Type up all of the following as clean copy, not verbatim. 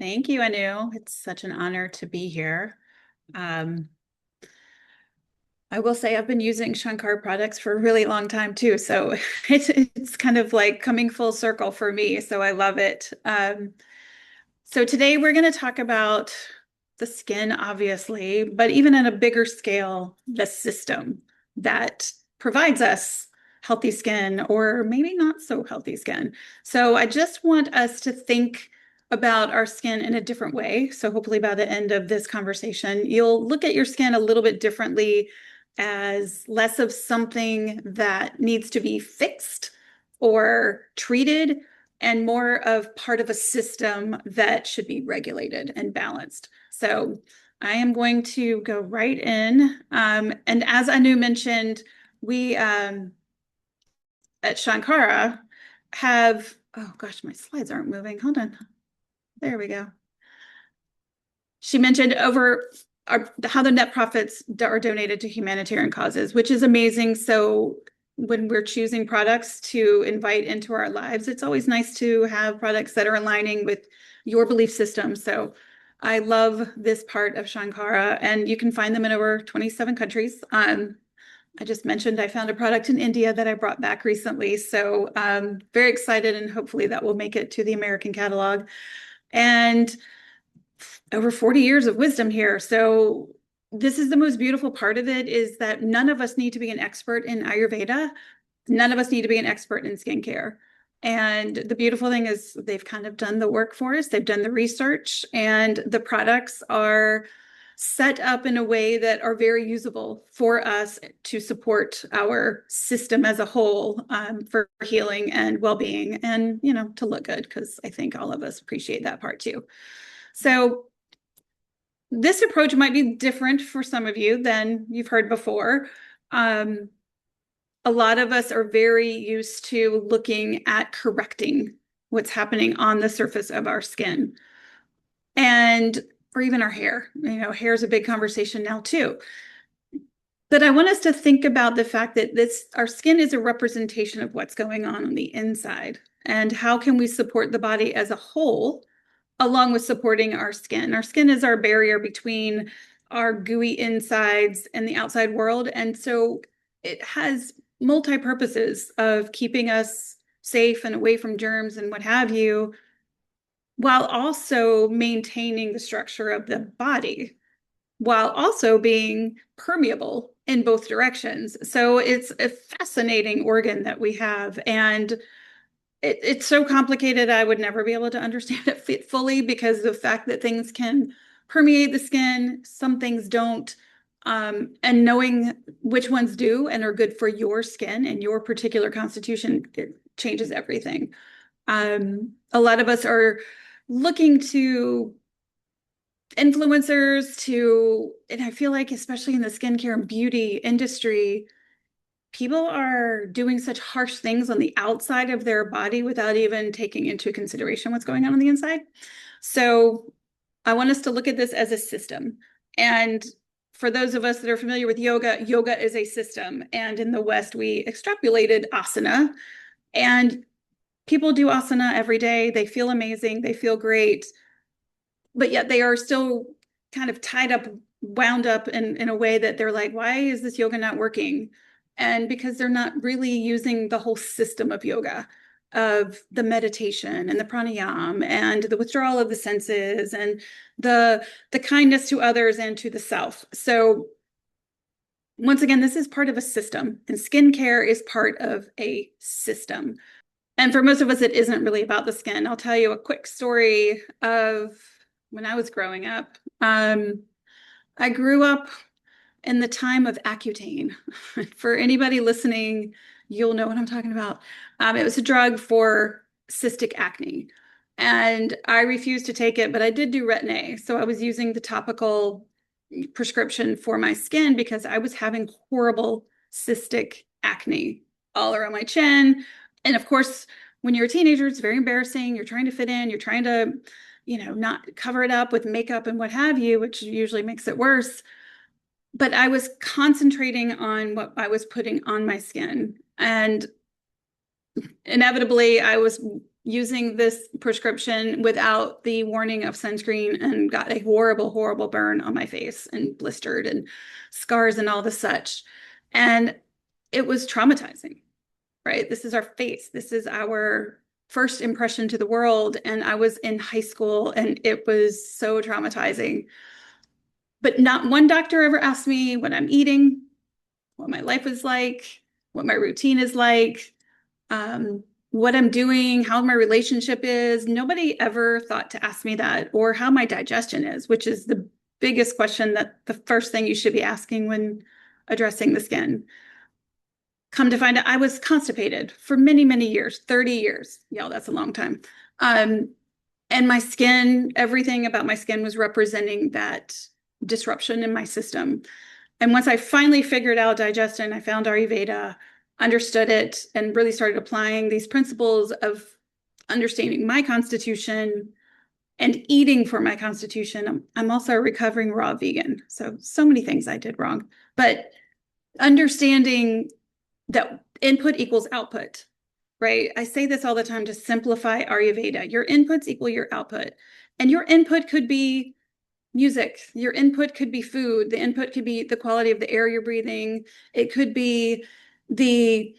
Thank you, Anu. It's such an honor to be here. Um, I will say I've been using Shankar products for a really long time too, so it's kind of like coming full circle for me, so I love it. So today we're going to talk about the skin, obviously, but even at a bigger scale, the system that provides us healthy skin or maybe not so healthy skin. So I just want us to think about our skin in a different way. So hopefully by the end of this conversation, you'll look at your skin a little bit differently as less of something that needs to be fixed or treated and more of part of a system that should be regulated and balanced. So I am going to go right in. And as Anu mentioned, we at Shankara have, oh gosh, my slides aren't moving. Hold on. There we go. She mentioned how the net profits are donated to humanitarian causes, which is amazing. So when we're choosing products to invite into our lives, it's always nice to have products that are aligning with your belief system. So I love this part of Shankara, and you can find them in over 27 countries. I just mentioned I found a product in India that I brought back recently. So very excited, and hopefully that will make it to the American catalog. And over 40 years of wisdom here. So this is the most beautiful part of it, is that none of us need to be an expert in Ayurveda. None of us need to be an expert in skincare. And the beautiful thing is they've kind of done the work for us. They've done the research, and the products are set up in a way that are very usable for us to support our system as a whole, for healing and well-being, and to look good, because I think all of us appreciate that part too. So this approach might be different for some of you than you've heard before. A lot of us are very used to looking at correcting what's happening on the surface of our skin, and or even our hair. Hair is a big conversation now too. But I want us to think about the fact that our skin is a representation of what's going on the inside, and how can we support the body as a whole along with supporting our skin. Our skin is our barrier between our gooey insides and the outside world. And so it has multi-purposes of keeping us safe and away from germs and what have you, while also maintaining the structure of the body, while also being permeable in both directions. So it's a fascinating organ that we have. And it's so complicated, I would never be able to understand it fully, because the fact that things can permeate the skin, some things don't, and knowing which ones do and are good for your skin and your particular constitution, it changes everything. A lot of us are looking to influencers and I feel like, especially in the skincare and beauty industry, people are doing such harsh things on the outside of their body without even taking into consideration what's going on the inside. So I want us to look at this as a system. And for those of us that are familiar with yoga, yoga is a system. And in the West, we extrapolated asana. And people do asana every day. They feel amazing. They feel great. But yet they are still kind of tied up, wound up in a way that they're like, why is this yoga not working? And because they're not really using the whole system of yoga, of the meditation and the pranayama and the withdrawal of the senses and the kindness to others and to the self. So once again, this is part of a system, and skincare is part of a system. And for most of us, it isn't really about the skin. I'll tell you a quick story of when I was growing up. I grew up in the time of Accutane. For anybody listening, you'll know what I'm talking about. It was a drug for cystic acne, and I refused to take it, but I did do Retin-A. So I was using the topical prescription for my skin because I was having horrible cystic acne all around my chin. And of course, when you're a teenager, it's very embarrassing. You're trying to fit in, you're trying to, not cover it up with makeup and what have you, which usually makes it worse. But I was concentrating on what I was putting on my skin. And inevitably, I was using this prescription without the warning of sunscreen and got a horrible, horrible burn on my face and blistered and scars and all the such. And it was traumatizing, right? This is our face. This is our first impression to the world. And I was in high school and it was so traumatizing. But not one doctor ever asked me what I'm eating, what my life is like, what my routine is like, what I'm doing, how my relationship is. Nobody ever thought to ask me that, or how my digestion is, which is the biggest question, that the first thing you should be asking when addressing the skin. Come to find out, I was constipated for many, many years, 30 years. Yeah, that's a long time. And my skin, everything about my skin was representing that disruption in my system. And once I finally figured out digestion, I found Ayurveda, understood it, and really started applying these principles of understanding my constitution and eating for my constitution. I'm also a recovering raw vegan. So many things I did wrong. But understanding that input equals output, right? I say this all the time to simplify Ayurveda. Your inputs equal your output. And your input could be music. Your input could be food. The input could be the quality of the air you're breathing. It could be the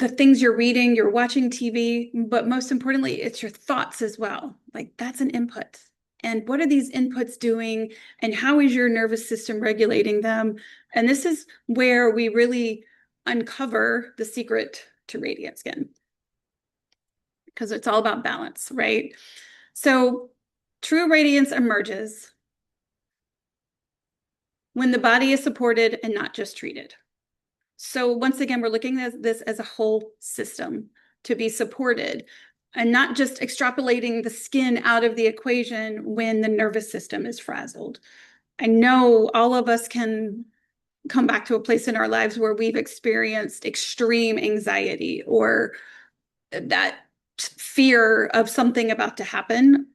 things you're reading, you're watching TV, but most importantly, it's your thoughts as well. Like that's an input. And what are these inputs doing? And how is your nervous system regulating them? And this is where we really uncover the secret to radiant skin, because it's all about balance, right? So true radiance emerges when the body is supported and not just treated. So once again, we're looking at this as a whole system to be supported and not just extrapolating the skin out of the equation when the nervous system is frazzled. I know all of us can come back to a place in our lives where we've experienced extreme anxiety or that fear of something about to happen,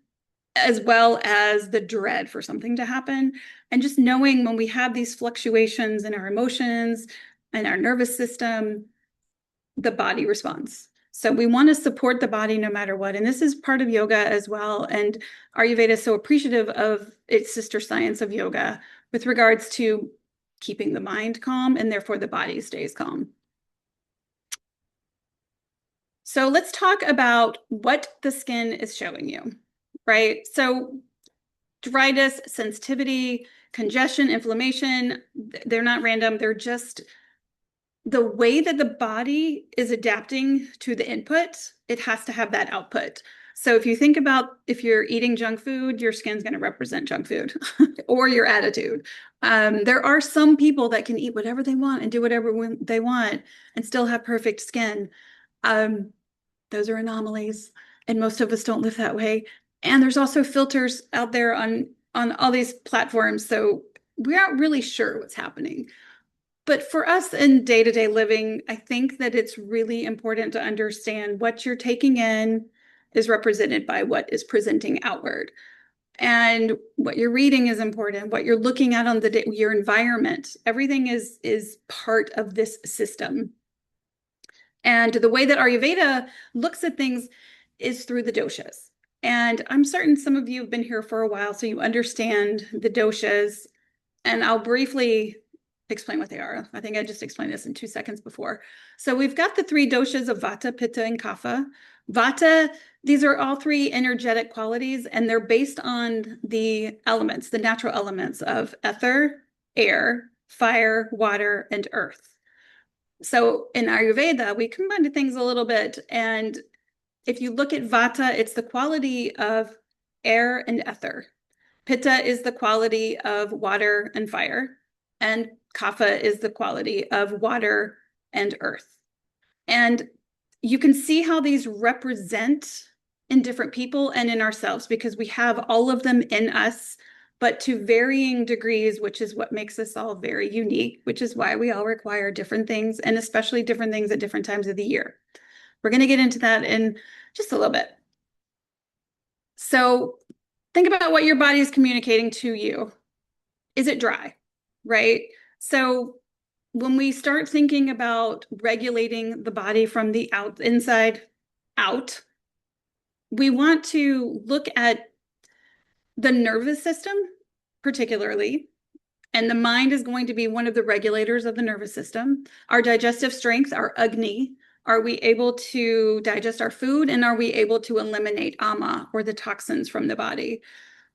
as well as the dread for something to happen. And just knowing when we have these fluctuations in our emotions and our nervous system, the body responds. So we want to support the body no matter what. And this is part of yoga as well. And Ayurveda is so appreciative of its sister science of yoga with regards to keeping the mind calm, and therefore the body stays calm. So let's talk about what the skin is showing you, right? So dryness, sensitivity, congestion, inflammation, they're not random. They're just the way that the body is adapting to the input. It has to have that output. So if you think about if you're eating junk food, your skin's going to represent junk food or your attitude. There are some people that can eat whatever they want and do whatever they want and still have perfect skin. Those are anomalies, and most of us don't live that way. And there's also filters out there on all these platforms, so we aren't really sure what's happening. But for us in day-to-day living, I think that it's really important to understand what you're taking in is represented by what is presenting outward. And what you're reading is important. What you're looking at on your environment, everything is part of this system. And the way that Ayurveda looks at things is through the doshas. And I'm certain some of you have been here for a while, so you understand the doshas. And I'll briefly explain what they are. I think I just explained this in 2 seconds before. So we've got the three doshas of Vata, Pitta, and Kapha. Vata, these are all three energetic qualities, and they're based on the elements, the natural elements of ether, air, fire, water, and earth. So in Ayurveda, we combine things a little bit. And if you look at Vata, it's the quality of air and ether. Pitta is the quality of water and fire. And Kapha is the quality of water and earth. And you can see how these represent in different people and in ourselves, because we have all of them in us, but to varying degrees, which is what makes us all very unique, which is why we all require different things, and especially different things at different times of the year. We're going to get into that in just a little bit. So think about what your body is communicating to you. Is it dry, right? So when we start thinking about regulating the body from the inside out, we want to look at the nervous system, particularly, and the mind is going to be one of the regulators of the nervous system. Our digestive strength, our Agni, are we able to digest our food, and are we able to eliminate ama, or the toxins from the body?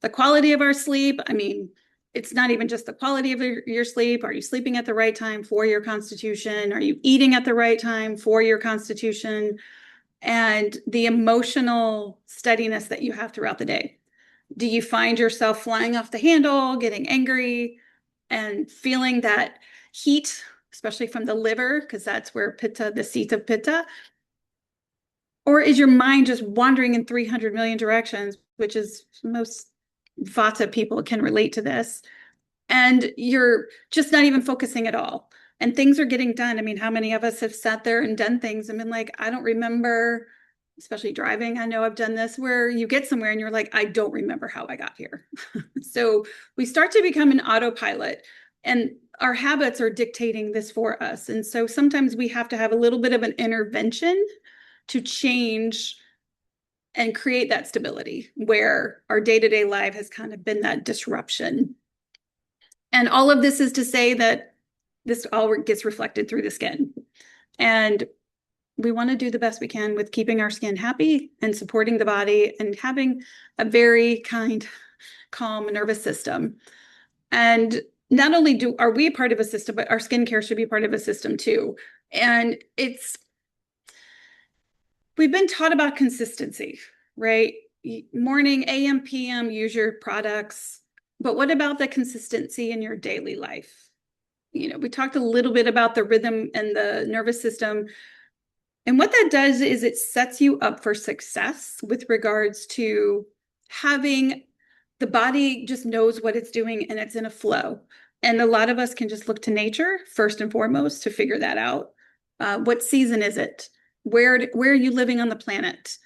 The quality of our sleep, I mean, it's not even just the quality of your sleep. Are you sleeping at the right time for your constitution? Are you eating at the right time for your constitution? And the emotional steadiness that you have throughout the day. Do you find yourself flying off the handle, getting angry, and feeling that heat, especially from the liver, because that's where pitta, the seat of pitta? Or is your mind just wandering in 300 million directions, which is most Vata people can relate to this, and you're just not even focusing at all? And things are getting done. I mean, how many of us have sat there and done things and been like, I don't remember, especially driving. I know I've done this where you get somewhere and you're like, I don't remember how I got here. So we start to become an autopilot, and our habits are dictating this for us. And so sometimes we have to have a little bit of an intervention to change and create that stability where our day-to-day life has kind of been that disruption. And all of this is to say that this all gets reflected through the skin. And we want to do the best we can with keeping our skin happy and supporting the body and having a very kind, calm nervous system. And not only are we a part of a system, but our skincare should be part of a system too. And we've been taught about consistency, right? Morning, AM, PM, use your products. But what about the consistency in your daily life? We talked a little bit about the rhythm and the nervous system. And what that does is it sets you up for success with regards to having the body just knows what it's doing and it's in a flow. And a lot of us can just look to nature first and foremost to figure that out. What season is it? Where are you living on the planet?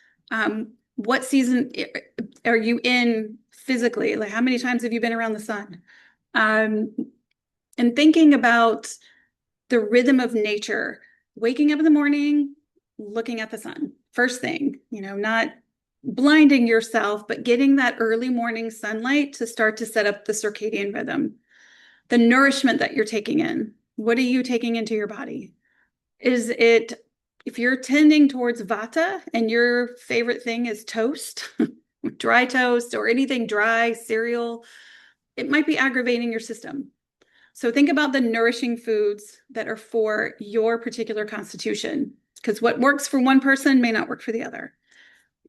What season are you in physically? Like, how many times have you been around the sun? And thinking about the rhythm of nature, waking up in the morning, looking at the sun, first thing, not blinding yourself, but getting that early morning sunlight to start to set up the circadian rhythm. The nourishment that you're taking in, what are you taking into your body? If you're tending towards Vata and your favorite thing is toast, dry toast, or anything dry, cereal, it might be aggravating your system. So think about the nourishing foods that are for your particular constitution, because what works for one person may not work for the other.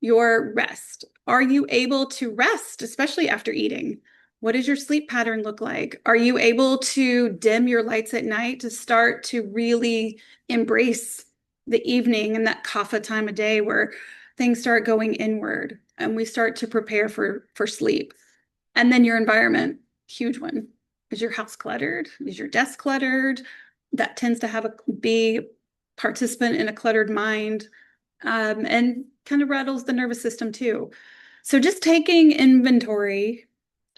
Your rest. Are you able to rest, especially after eating? What does your sleep pattern look like? Are you able to dim your lights at night to start to really embrace the evening and that kapha time of day where things start going inward and we start to prepare for sleep? And then your environment, huge one. Is your house cluttered? Is your desk cluttered? That tends to be participant in a cluttered mind, and kind of rattles the nervous system too. So just taking inventory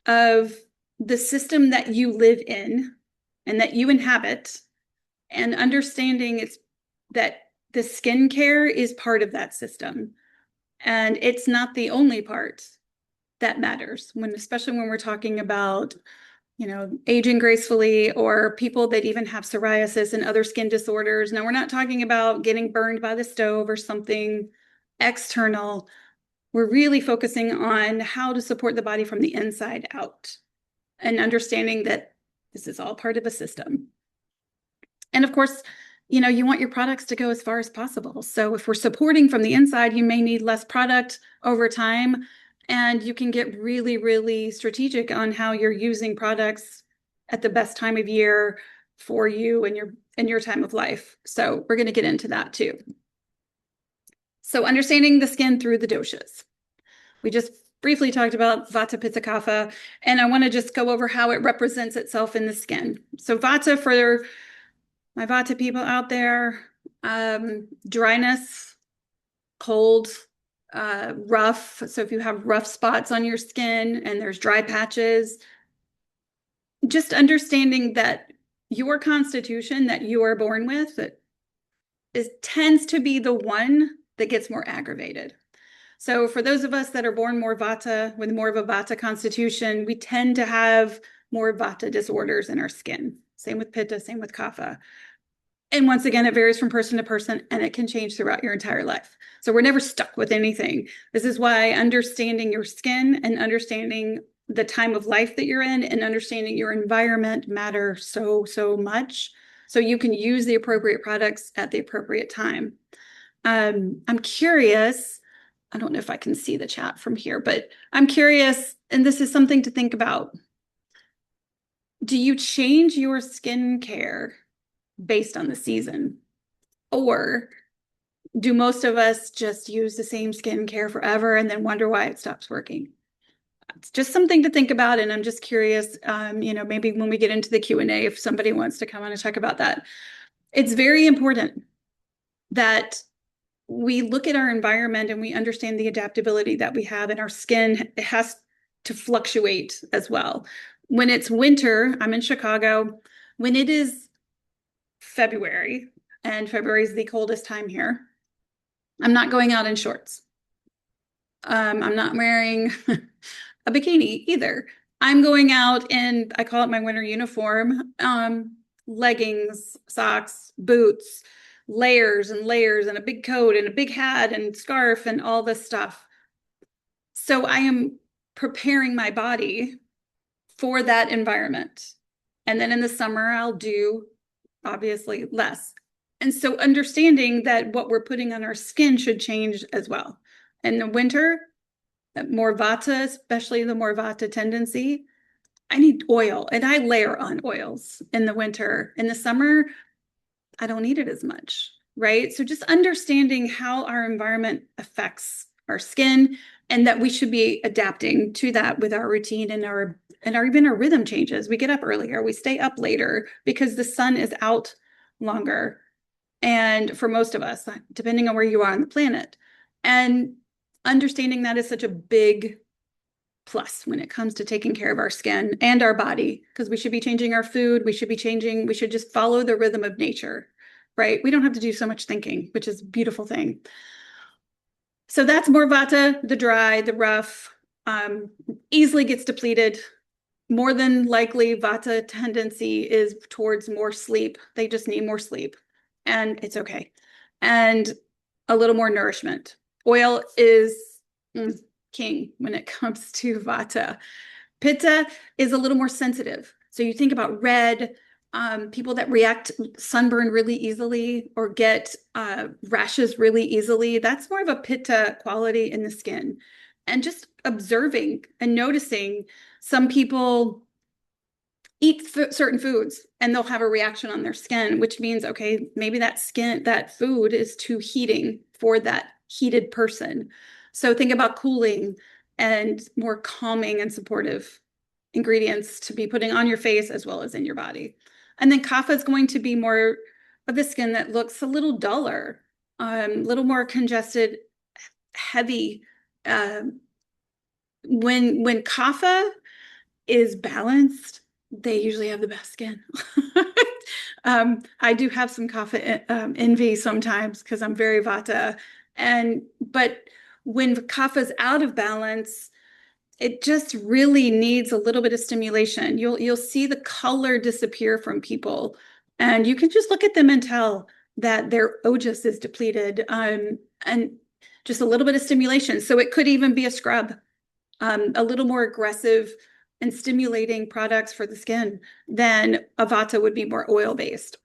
of the system that you live in and that you inhabit, and understanding that the skincare is part of that system. And it's not the only part that matters, especially when we're talking about aging gracefully, or people that even have psoriasis and other skin disorders. Now, we're not talking about getting burned by the stove or something external. We're really focusing on how to support the body from the inside out and understanding that this is all part of a system. And of course, you want your products to go as far as possible. So if we're supporting from the inside, you may need less product over time. And you can get really, really strategic on how you're using products at the best time of year for you and your time of life. So we're going to get into that too. So understanding the skin through the doshas. We just briefly talked about Vata, Pitta, Kapha, and I want to just go over how it represents itself in the skin. So Vata, for my Vata people out there, dryness, cold, rough. So if you have rough spots on your skin and there's dry patches, just understanding that your constitution that you are born with tends to be the one that gets more aggravated. So for those of us that are born more Vata, with more of a Vata constitution, we tend to have more Vata disorders in our skin. Same with Pitta, same with Kapha. And once again, it varies from person to person and it can change throughout your entire life. So we're never stuck with anything. This is why understanding your skin and understanding the time of life that you're in and understanding your environment matter so, so much. So you can use the appropriate products at the appropriate time. I'm curious. I don't know if I can see the chat from here, but I'm curious, and this is something to think about. Do you change your skincare based on the season? Or do most of us just use the same skincare forever and then wonder why it stops working? It's just something to think about. And I'm just curious, maybe when we get into the Q&A, if somebody wants to come on and talk about that. It's very important that we look at our environment and we understand the adaptability that we have in our skin. It has to fluctuate as well. When it's winter, I'm in Chicago. When it is February, and February is the coldest time here, I'm not going out in shorts. I'm not wearing a bikini either. I'm going out in, I call it my winter uniform, leggings, socks, boots, layers and layers, and a big coat and a big hat and scarf and all this stuff. So I am preparing my body for that environment. And then in the summer, I'll do obviously less. And so understanding that what we're putting on our skin should change as well. In the winter, more Vata, especially the more Vata tendency, I need oil and I layer on oils in the winter. In the summer, I don't need it as much, right? So just understanding how our environment affects our skin and that we should be adapting to that with our routine and even our rhythm changes. We get up earlier, we stay up later because the sun is out longer. And for most of us, depending on where you are on the planet, and understanding that is such a big plus when it comes to taking care of our skin and our body, because we should be changing our food. We should just follow the rhythm of nature, right? We don't have to do so much thinking, which is a beautiful thing. So that's more Vata, the dry, the rough, easily gets depleted. More than likely, Vata tendency is towards more sleep. They just need more sleep, and it's okay. And a little more nourishment. Oil is king when it comes to Vata. Pitta is a little more sensitive. So you think about red, people that react sunburn really easily or get rashes really easily. That's more of a Pitta quality in the skin. And just observing and noticing, some people eat certain foods and they'll have a reaction on their skin, which means, okay, maybe that food is too heating for that heated person. So think about cooling and more calming and supportive ingredients to be putting on your face as well as in your body. And then Kapha is going to be more of the skin that looks a little duller, a little more congested, heavy. When Kapha is balanced, they usually have the best skin. I do have some Kapha envy sometimes because I'm very Vata. But when Kapha is out of balance, it just really needs a little bit of stimulation. You'll see the color disappear from people, and you can just look at them and tell that their ojas is depleted, and just a little bit of stimulation. So it could even be a scrub, a little more aggressive and stimulating products for the skin than a Vata would be more oil-based.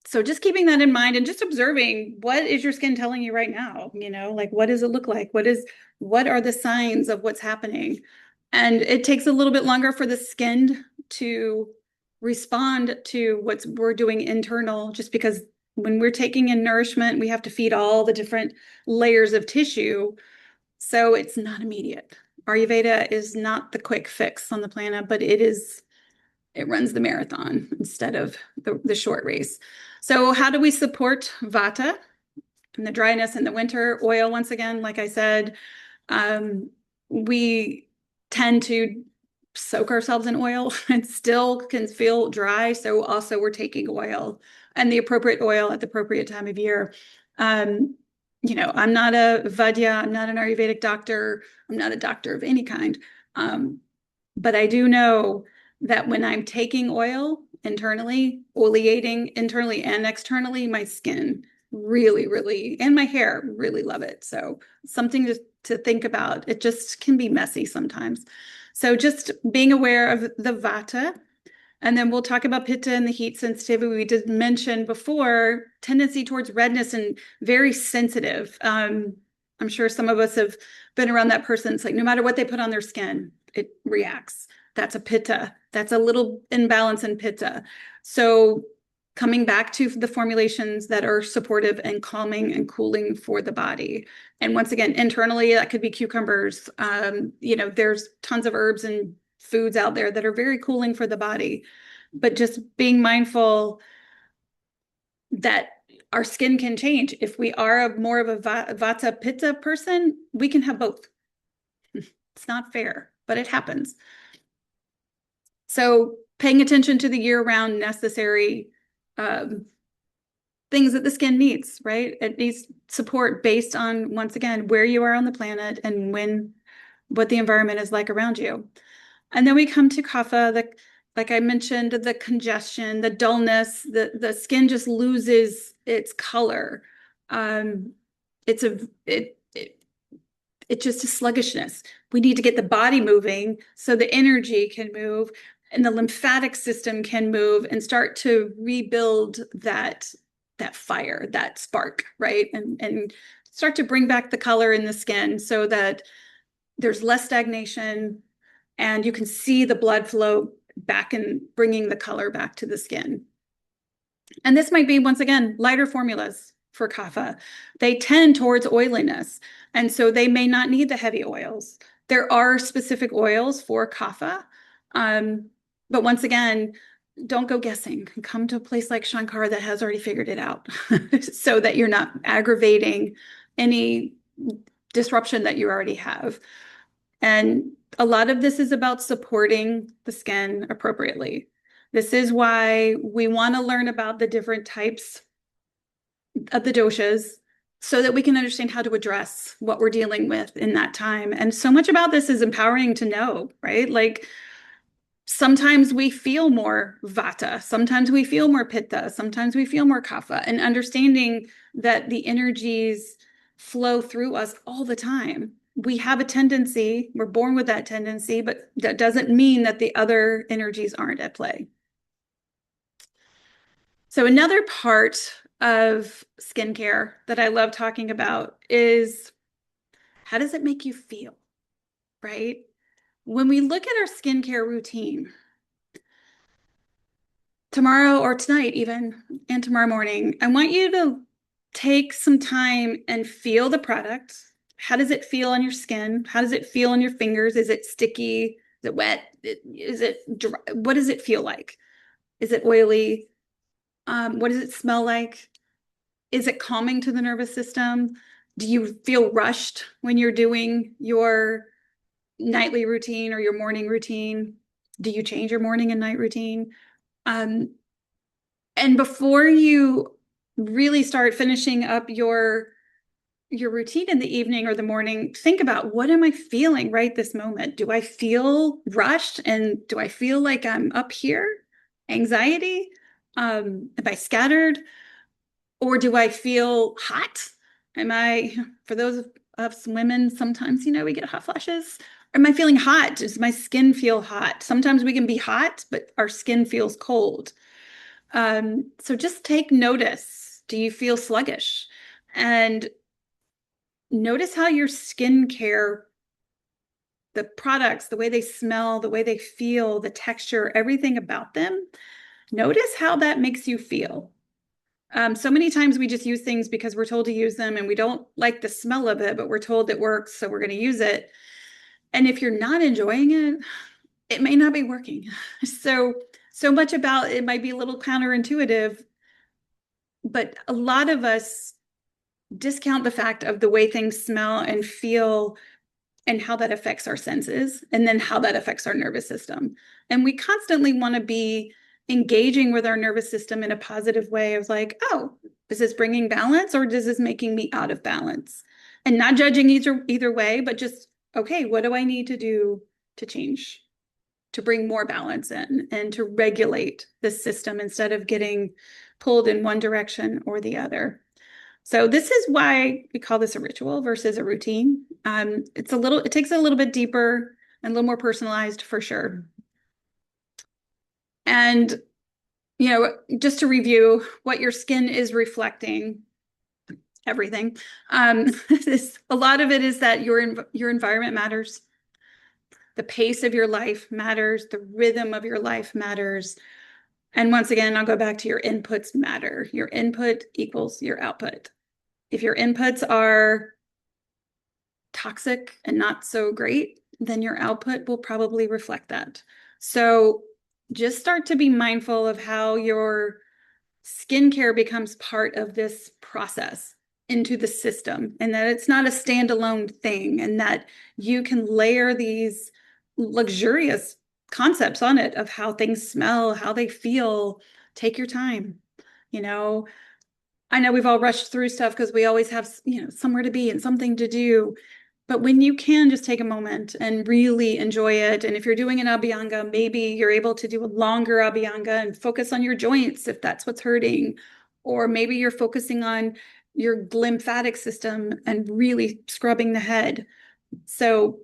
So just keeping that in mind and just observing, what is your skin telling you right now? Like, what does it look like? What are the signs of what's happening? And it takes a little bit longer for the skin to respond to what we're doing internal, just because when we're taking in nourishment, we have to feed all the different layers of tissue. So it's not immediate. Ayurveda is not the quick fix on the planet, but it runs the marathon instead of the short race. So how do we support Vata and the dryness in the winter? Oil, once again, like I said, we tend to soak ourselves in oil and still can feel dry. So also we're taking oil and the appropriate oil at the appropriate time of year. I'm not a Vaidya, I'm not an Ayurvedic doctor, I'm not a doctor of any kind. Um, but I do know that when I'm taking oil internally, oleating internally and externally, my skin really, really, and my hair really love it. So something to think about. It just can be messy sometimes. So just being aware of the vata, and then we'll talk about pitta and the heat sensitivity. We did mention before tendency towards redness and very sensitive. I'm sure some of us have been around that person. It's like no matter what they put on their skin, it reacts. That's a pitta. That's a little imbalance in pitta. So coming back to the formulations that are supportive and calming and cooling for the body. And once again, internally, that could be cucumbers. There's tons of herbs and foods out there that are very cooling for the body, but just being mindful that our skin can change. If we are more of a vata pitta person, we can have both. It's not fair, but it happens. So paying attention to the year-round necessary things that the skin needs, right? It needs support based on, once again, where you are on the planet and what the environment is like around you. And then we come to kapha, like I mentioned, the congestion, the dullness, the skin just loses its color. It's a it, it it's just a sluggishness. We need to get the body moving so the energy can move and the lymphatic system can move and start to rebuild that fire, that spark, right? And start to bring back the color in the skin so that there's less stagnation and you can see the blood flow back and bringing the color back to the skin. And this might be, once again, lighter formulas for kapha. They tend towards oiliness, and so they may not need the heavy oils. There are specific oils for kapha, but once again, don't go guessing. Come to a place like Shankara that has already figured it out so that you're not aggravating any disruption that you already have. And a lot of this is about supporting the skin appropriately. This is why we want to learn about the different types of the doshas so that we can understand how to address what we're dealing with in that time. And so much about this is empowering to know, right? Like sometimes we feel more vata, sometimes we feel more pitta, sometimes we feel more kapha, and understanding that the energies flow through us all the time. We have a tendency, we're born with that tendency, but that doesn't mean that the other energies aren't at play. So another part of skincare that I love talking about is how does it make you feel, right? When we look at our skincare routine, tomorrow or tonight even, and tomorrow morning, I want you to take some time and feel the product. How does it feel on your skin? How does it feel on your fingers? Is it sticky? Is it wet? Is it dry? What does it feel like? Is it oily? What does it smell like? Is it calming to the nervous system? Do you feel rushed when you're doing your nightly routine or your morning routine? Do you change your morning and night routine? And before you really start finishing up your routine in the evening or the morning, think about what am I feeling right this moment? Do I feel rushed and do I feel like I'm up here? Anxiety? Am I scattered? Or do I feel hot? For those of us women, sometimes, we get hot flashes. Am I feeling hot? Does my skin feel hot? Sometimes we can be hot, but our skin feels cold. So just take notice. Do you feel sluggish? And notice how your skincare, the products, the way they smell, the way they feel, the texture, everything about them, notice how that makes you feel. So many times we just use things because we're told to use them and we don't like the smell of it, but we're told it works, so we're going to use it. And if you're not enjoying it, it may not be working. So much about it might be a little counterintuitive, but a lot of us discount the fact of the way things smell and feel and how that affects our senses and then how that affects our nervous system. And we constantly want to be engaging with our nervous system in a positive way of like, oh, Is this bringing balance or is this making me out of balance? And not judging either way, but just, okay, what do I need to do to change, to bring more balance in and to regulate this system instead of getting pulled in one direction or the other? So this is why we call this a ritual versus a routine. It takes a little bit deeper and a little more personalized for sure. And, just to review what your skin is reflecting, everything. A lot of it is that your environment matters. The pace of your life matters. The rhythm of your life matters. And once again, I'll go back to your inputs matter. Your input equals your output. If your inputs are toxic and not so great, then your output will probably reflect that. So just start to be mindful of how your skincare becomes part of this process into the system, and that it's not a standalone thing, and that you can layer these luxurious concepts on it of how things smell, how they feel. Take your time. You know, I know we've all rushed through stuff because we always have, somewhere to be and something to do. But when you can just take a moment and really enjoy it, and if you're doing an abhyanga, maybe you're able to do a longer abhyanga and focus on your joints if that's what's hurting. Or maybe you're focusing on your lymphatic system and really scrubbing the head. So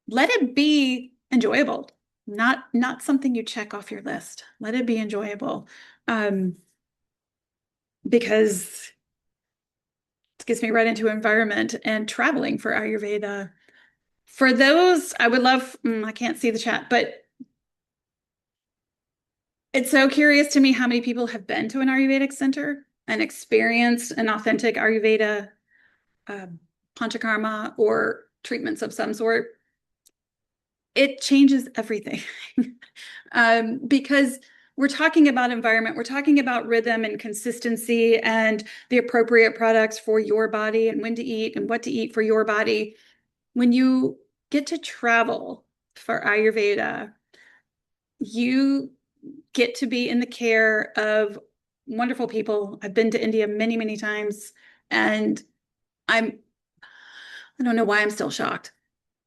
let it be enjoyable, not something you check off your list. Let it be enjoyable. Um, because it gets me right into environment and traveling for Ayurveda. For those, I would love, I can't see the chat, but it's so curious to me how many people have been to an Ayurvedic center and experienced an authentic Ayurveda uh, panchakarma or treatments of some sort. It changes everything. Because we're talking about environment, we're talking about rhythm and consistency and the appropriate products for your body and when to eat and what to eat for your body. When you get to travel for Ayurveda, you get to be in the care of wonderful people. I've been to India many, many times, and I don't know why I'm still shocked.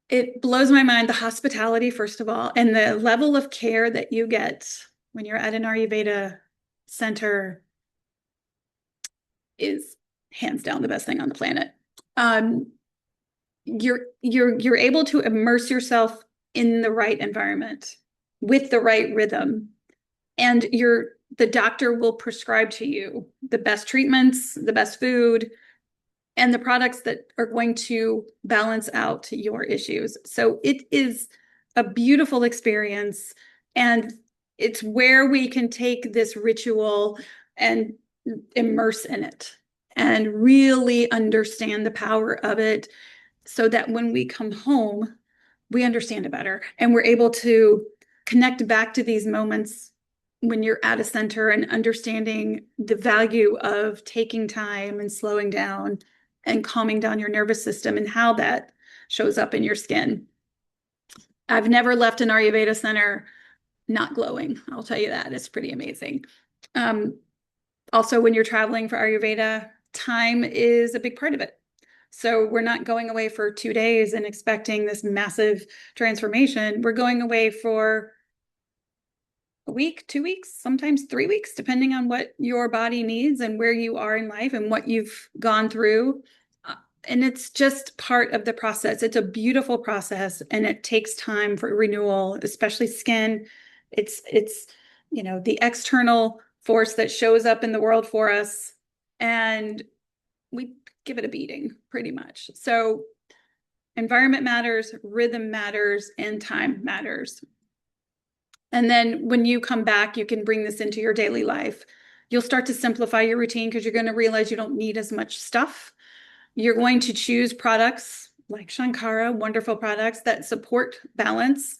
It blows my mind, the hospitality, first of all, and the level of care that you get when you're at an Ayurveda center is hands down the best thing on the planet. Um, you're able to immerse yourself in the right environment with the right rhythm, and the doctor will prescribe to you the best treatments, the best food, and the products that are going to balance out your issues. So it is a beautiful experience, and it's where we can take this ritual and immerse in it and really understand the power of it, so that when we come home, we understand it better and we're able to connect back to these moments when you're at a center and understanding the value of taking time and slowing down and calming down your nervous system and how that shows up in your skin. I've never left an Ayurveda center not glowing. I'll tell you that. It's pretty amazing. Um, Also, when you're traveling for Ayurveda, time is a big part of it. So we're not going away for 2 days and expecting this massive transformation. We're going away for a week, 2 weeks, sometimes 3 weeks, depending on what your body needs and where you are in life and what you've gone through. And it's just part of the process. It's a beautiful process, and it takes time for renewal, especially skin. It's the external force that shows up in the world for us, and we give it a beating pretty much. So environment matters, rhythm matters, and time matters. And then when you come back, you can bring this into your daily life. You'll start to simplify your routine because you're going to realize you don't need as much stuff. You're going to choose products like Shankara, wonderful products that support balance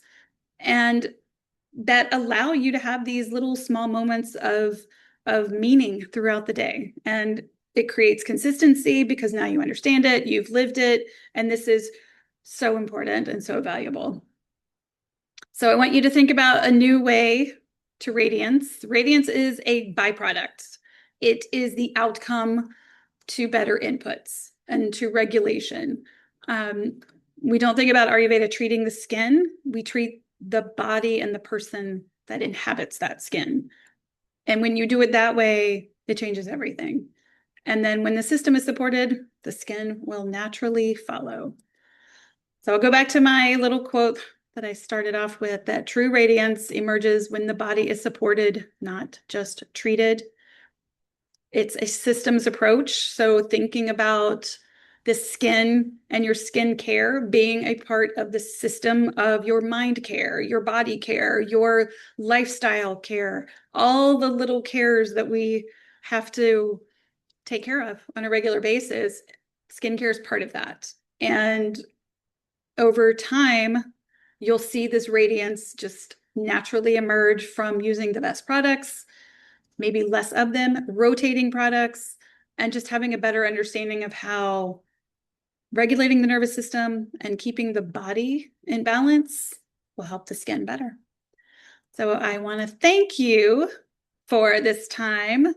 and that allow you to have these little small moments of meaning throughout the day. And it creates consistency because now you understand it, you've lived it, and this is so important and so valuable. So I want you to think about a new way to radiance. Radiance is a byproduct. it is the outcome to better inputs and to regulation. We don't think about Ayurveda treating the skin. We treat the body and the person that inhabits that skin. And when you do it that way, it changes everything. And then when the system is supported, the skin will naturally follow. So I'll go back to my little quote that I started off with, that true radiance emerges when the body is supported, not just treated. It's a systems approach. So thinking about the skin and your skin care being a part of the system of your mind care, your body care, your lifestyle care, all the little cares that we have to take care of on a regular basis. Skincare is part of that. And over time, you'll see this radiance just naturally emerge from using the best products, maybe less of them, rotating products, and just having a better understanding of how regulating the nervous system and keeping the body in balance will help the skin better. So I want to thank you for this time.